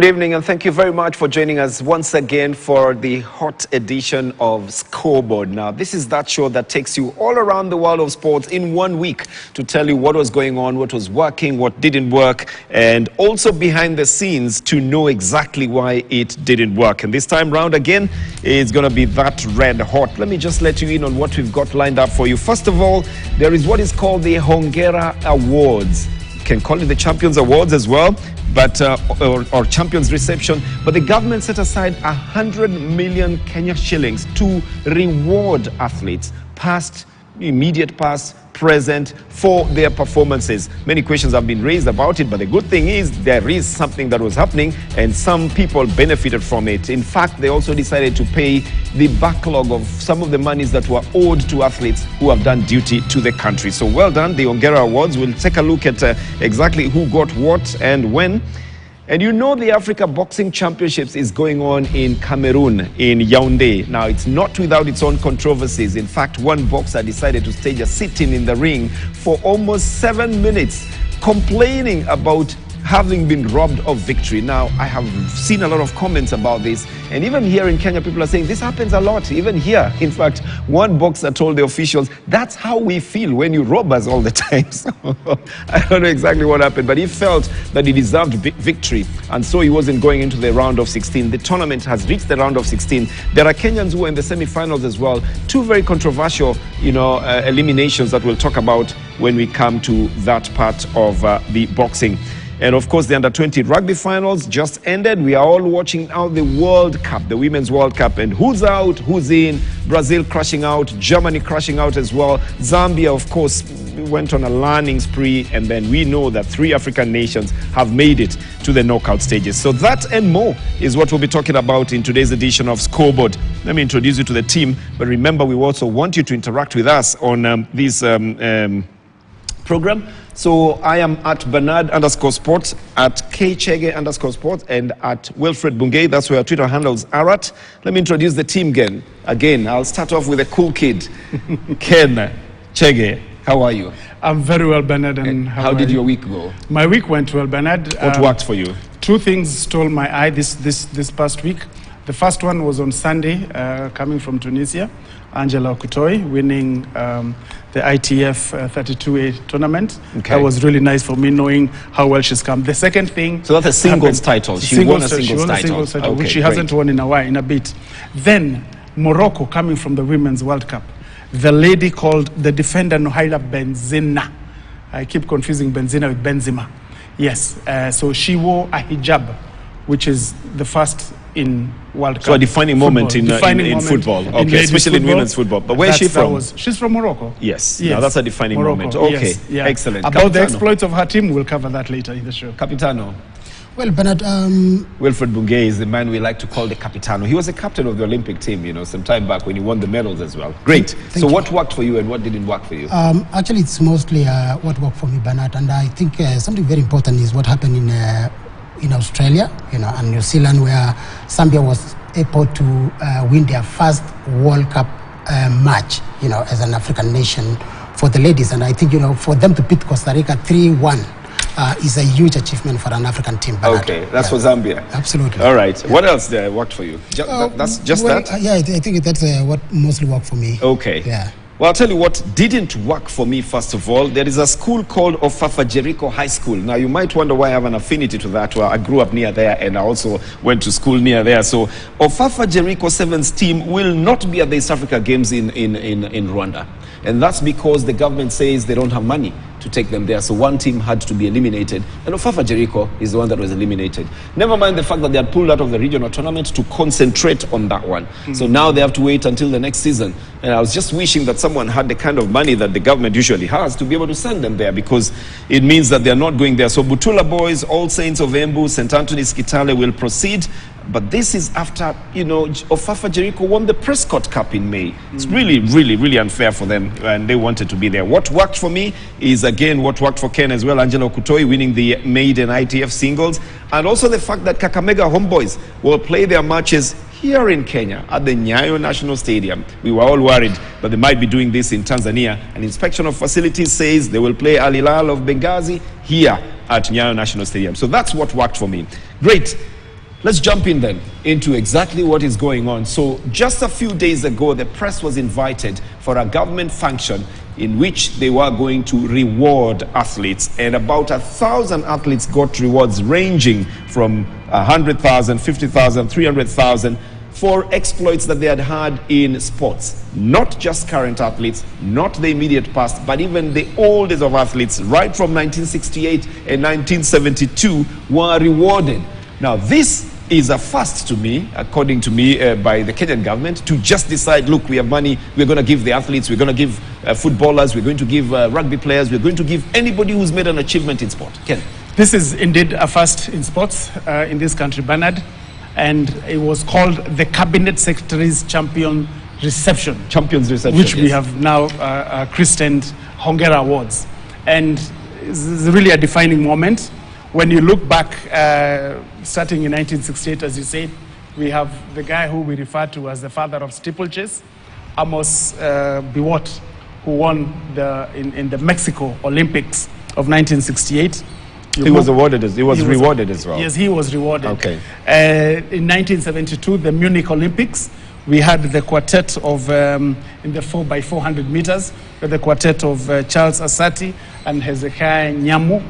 Good evening, and thank you very much for joining us once again for the hot edition of Scoreboard. Now, this is that show that takes you all around the world of sports in 1 week to tell you what was going on, what was working, what didn't work, and also behind the scenes to know exactly why it didn't work. And this time round again, it's going to be that red hot. Let me just let you in on what we've got lined up for you. First of all, there is what is called the Hongera Awards. You can call it the Champions Awards as well, but or Champions Reception. But the government set aside 100 million Kenya shillings to reward athletes, past, immediate past, present, for their performances. Many questions have been raised about it, but the good thing is there is something that was happening and some people benefited from it. In fact, they also decided to pay the backlog of some of the monies that were owed to athletes who have done duty to the country. So well done, the Hongera Awards. We'll take a look at exactly who got what and when. And you know the Africa Boxing Championships is going on in Cameroon, in Yaoundé. Now, it's not without its own controversies. In fact, one boxer decided to stage a sit-in in the ring for almost 7 minutes, complaining about having been robbed of victory. Now, I have seen a lot of comments about this, and even here in Kenya, people are saying this happens a lot, even here. In fact, one boxer told the officials, that's how we feel when you rob us all the time. So, I don't know exactly what happened, but he felt that he deserved victory, and so he wasn't going into the round of 16. The tournament has reached the round of 16. There are Kenyans who are in the semi-finals as well. Two very controversial, eliminations that we'll talk about when we come to that part of the boxing. And of course, the under-20 rugby finals just ended. We are all watching now the World Cup, the Women's World Cup. And who's out, who's in? Brazil crashing out, Germany crashing out as well. Zambia, of course, went on a learning spree. And then we know that 3 African nations have made it to the knockout stages. So that and more is what we'll be talking about in today's edition of Scoreboard. Let me introduce you to the team. But remember, we also want you to interact with us on this program. So I am at Bernard_sports, at KChege_sports, and at Wilfred Bungay. That's where our Twitter handles are at. Let me introduce the team again. I'll start off with a cool kid, Ken Chege. How are you? I'm very well, Bernard. And how did your week go? My week went well, Bernard. What worked for you? 2 things stole my eye this past week. The first one was on Sunday, coming from Tunisia, Angela Okutoi winning the ITF 32A tournament. Okay. That was really nice for me, knowing how well she's come. The second thing... So that's a singles title. She won a singles title. Okay, which she hasn't won in a bit. Then, Morocco coming from the Women's World Cup. The lady called the defender Nohaila Benzina. I keep confusing Benzina with Benzema. Yes, so she wore a hijab, which is the first in World Cup. So a defining moment in football. Okay, especially in women's football. But where is she from? She's from Morocco. Yes. Now that's a defining moment. Okay, yes, yeah. Excellent. About Capitano. The exploits of her team, we'll cover that later in the show. Capitano. Well, Bernard, Wilfred Bungay is the man we like to call the Capitano. He was a captain of the Olympic team, some time back when he won the medals as well. Great. So what worked for you and what didn't work for you? Actually, it's mostly what worked for me, Bernard. And I think something very important is what happened in Australia, and New Zealand, where Zambia was able to win their first World Cup match, as an African nation for the ladies. And I think, for them to beat Costa Rica 3-1 is a huge achievement for an African team. Bernard. Okay, that's for Zambia. Absolutely. All right. Yeah. What else there worked for you? That's just that? Yeah, I think that's what mostly worked for me. Okay. Yeah. Well, I'll tell you what didn't work for me, first of all. There is a school called Ofafa Jericho High School. Now, you might wonder why I have an affinity to that. Well, I grew up near there and I also went to school near there. So, Ofafa Jericho Sevens team will not be at the East Africa Games in Rwanda. And that's because the government says they don't have money to take them there. So one team had to be eliminated. And Ofafa Jericho is the one that was eliminated. Never mind the fact that they had pulled out of the regional tournament to concentrate on that one. So now they have to wait until the next season. And I was just wishing that someone had the kind of money that the government usually has to be able to send them there, because it means that they're not going there. So Butula Boys, All Saints of Embu, St. Anthony's Kitale will proceed. But this is after, Ofafa Jericho won the Prescott Cup in May. It's really, really, really unfair for them, and they wanted to be there. What worked for me is, again, what worked for Ken as well. Angela Okutoi winning the maiden ITF singles. And also the fact that Kakamega Homeboys will play their matches here in Kenya at the Nyayo National Stadium. We were all worried that they might be doing this in Tanzania. An inspection of facilities says they will play Al Hilal of Benghazi here at Nyayo National Stadium. So that's what worked for me. Great. Let's jump in then into exactly what is going on. So just a few days ago, the press was invited for a government function in which they were going to reward athletes, and about 1,000 athletes got rewards ranging from 100,000, 50,000, 300,000 for exploits that they had had in sports. Not just current athletes, not the immediate past, but even the oldest of athletes, right from 1968 and 1972, were rewarded. Now, this is a first to me, according to me, by the Kenyan government to just decide, look, we have money, we're going to give the athletes, we're going to give footballers, we're going to give rugby players, we're going to give anybody who's made an achievement in sport. Ken? This is indeed a first in sports in this country, Bernard, and it was called the Cabinet Secretary's Champions Reception, which we have now christened Hongera Awards. And it's really a defining moment. When you look back, starting in 1968, as you said, we have the guy who we refer to as the father of steeplechase, Amos Biwott, who won in the Mexico Olympics of 1968. He was rewarded as well. Yes, he was rewarded. Okay. In 1972, the Munich Olympics, we had the quartet of, in the 4x400 meters, the quartet of Charles Asati and Hezekiah Nyamau,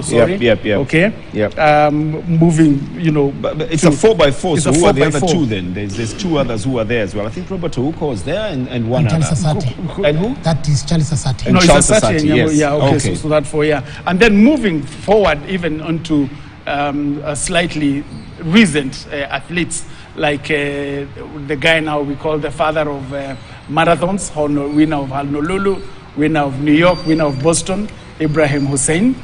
sorry. Yep. Okay. Yep. Moving, you know. But it's a 4x4, so who are the other 4x4. two then? There's two others who are there as well. I think Robert Ouko was there and one Charles other. Asati. And who? That is Charles Asati. And No, it's Charles Asati Asati, and Nyamau. yes. Yeah, okay. Okay. So that for, yeah. And then moving forward even onto a slightly recent athletes, like the guy now we call the father of marathons, winner of Honolulu, winner of New York, winner of Boston, Ibrahim Hussein.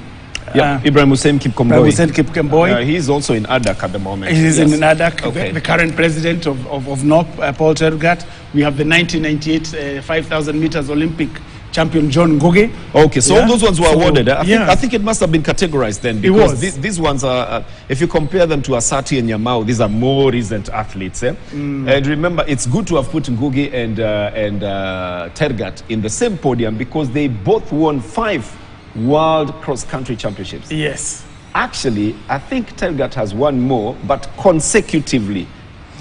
Ibrahim Hussein Kipkemboi. He's also in ADAC at the moment. He's in ADAC, Okay. the current president of NOP, Paul Tergat. We have the 1998 5,000 meters Olympic champion John Ngugi. Okay, so all those ones were awarded. Yeah. I think it must have been categorized then, because was. these ones are, if you compare them to Asati and Nyamau, these are more recent athletes. And remember, it's good to have put Ngugi and Tergat in the same podium because they both won 5 World Cross-Country Championships. Yes. Actually, I think Tergat has won more, but consecutively.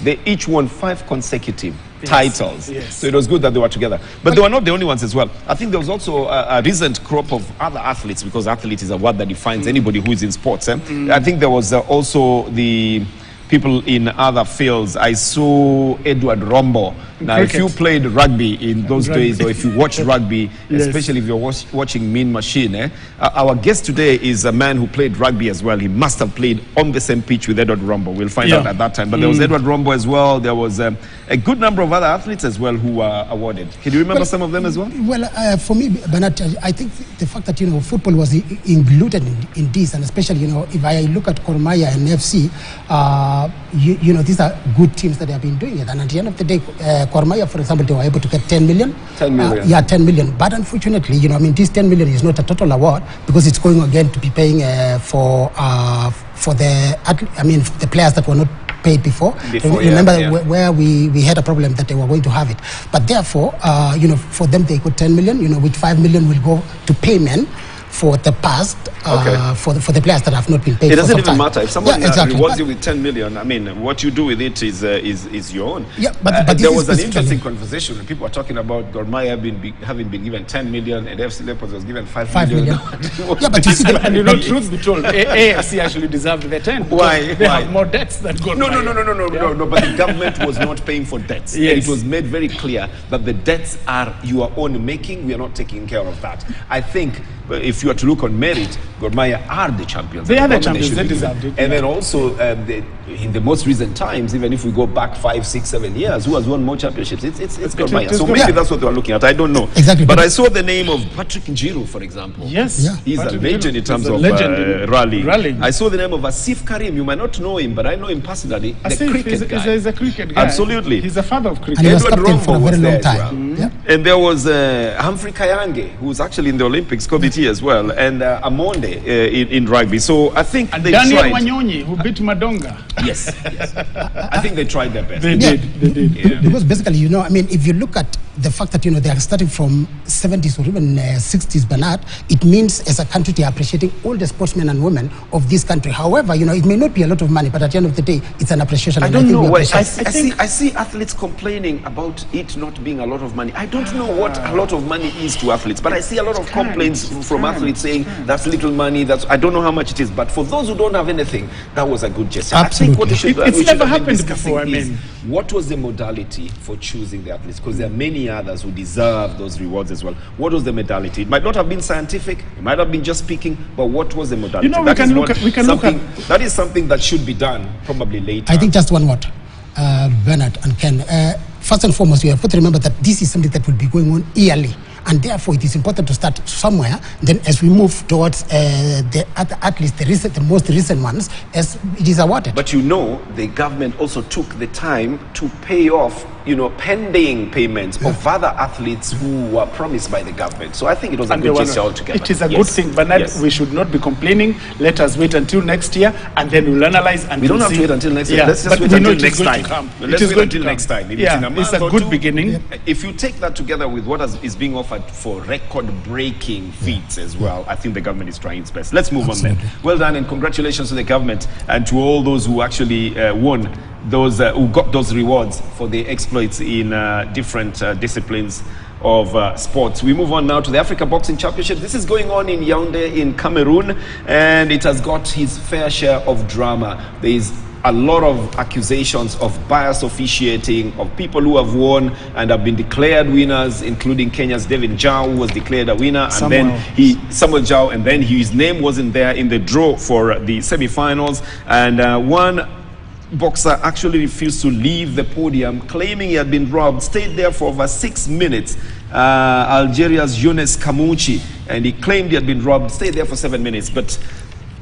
They each won 5 consecutive titles. Yes. So it was good that they were together. But they were not the only ones as well. I think there was also a recent crop of other athletes, because athlete is a word that defines anybody who is in sports. I think there was also the people in other fields. I saw Edward Rombo. Now, if you played rugby in those days, or if you watched rugby, Yes. especially if you're watching Mean Machine, our guest today is a man who played rugby as well. He must have played on the same pitch with Edward Rombo. We'll find out at that time. But there was Edward Rombo as well. There was a good number of other athletes as well who were awarded. Can you remember some of them as well? Well, for me, Bernard, I think the fact that, football was included in this, and especially, if I look at Gor Mahia and FC, these are good teams that have been doing it. And at the end of the day, Gor Mahia, for example, they were able to get 10 million. 10 million. 10 million. But unfortunately, this 10 million is not a total award, because it's going again to be paying for the players that were not paid before. Remember where we had a problem that they were going to have it. But therefore, for them, they got 10 million, which 5 million will go to payment for the past, for the players that have not been paid. It doesn't even matter if someone exactly. rewards you with 10 million. I mean, what you do with it is your own. Yeah, but there was an interesting conversation when people were talking about Gor Mahia having been given 10 million and FC Leopards was given 5 million. Yeah, but you see, truth be told, AFC actually deserved the 10. Why? They have more debts than Gor Mahia. No. But the government was not paying for debts. Yes. And it was made very clear that the debts are your own making. We are not taking care of that. I think if you are to look on merit, Gor Mahia are the champions. They are the champions. They deserved it. And then also, in the most recent times, even if we go back 5, 6, 7 years, who has won more championships? It's Gor Mahia. So maybe that's what they were looking at. I don't know. Exactly. But I saw the name of Patrick Njiru, for example. Yes. Yeah. He's Patrick a legend Njiru. in terms He's a of legend in rallying. I saw the name of Asif Karim. You might not know him, but I know him personally. Asif, he's a cricket guy. Absolutely. He's a father of cricket. And he was Edward captain for a Rombo very was long there as time. well. And there was Humphrey Kayange, who's actually in the Olympics, Kobe T as well, and Amonde in rugby. So I think And they Daniel tried. Wanyonyi, who beat Madonga. Yes. I think they tried their best. They did. Because basically, if you look at the fact that, they are starting from 70s or even 60s, Bernard, it means as a country they are appreciating all the sportsmen and women of this country. However, it may not be a lot of money, but at the end of the day, it's an appreciation. I don't know. I see athletes complaining about it not being a lot of money. I don't know what a lot of money is to athletes, but I see a lot of complaints from athletes saying that's little money. I don't know how much it is, but for those who don't have anything, that was a good gesture. Absolutely. I think it's never happened before. What was the modality for choosing the athletes? Because there are many others who deserve those rewards as well. What was the modality? It might not have been scientific. It might have been just speaking. But what was the modality? That is something that should be done probably later. I think just one word, Bernard and Ken. First and foremost, we have to remember that this is something that will be going on yearly. And therefore, it is important to start somewhere. Then, as we move towards at least the most recent ones, as it is awarded. But the government also took the time to pay off, pending payments of other athletes who were promised by the government. So I think it was a good gesture altogether. It is a good thing, Bernard. We should not be complaining. Let us wait until next year, and then we'll analyze. And we don't have to wait until next year. Let's just wait until next time. Let's wait until next time. It's a good beginning. If you take that together with what is being offered for record-breaking feats as well, I think the government is trying its best. Let's move on then. Well done, and congratulations to the government and to all those who actually won those, who got those rewards for the exploits in different disciplines of sports. We move on now to the Africa Boxing Championship. This is going on in Yaoundé in Cameroon, and it has got his fair share of drama. There is a lot of accusations of biased officiating, of people who have won and have been declared winners, including Kenya's David Njau, who was declared a winner, Samuel Njau, and then his name wasn't there in the draw for the semi-finals. And one boxer actually refused to leave the podium, claiming he had been robbed, stayed there for over 6 minutes. Algeria's Younes Kamouchi, and he claimed he had been robbed, stayed there for 7 minutes. But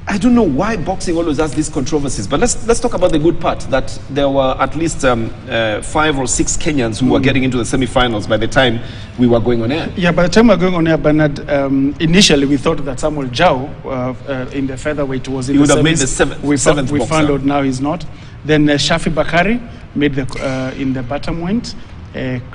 I don't know why boxing always has these controversies, but let's talk about the good part, that there were at least 5 or 6 Kenyans who were getting into the semi-finals by the time we were going on air. Yeah, by the time we were going on air, Bernard, initially we thought that Samuel Njau in the featherweight was in the semis. He would have made the seventh boxer. We found out now he's not. Then Shafi Bakari made in the bantamweight.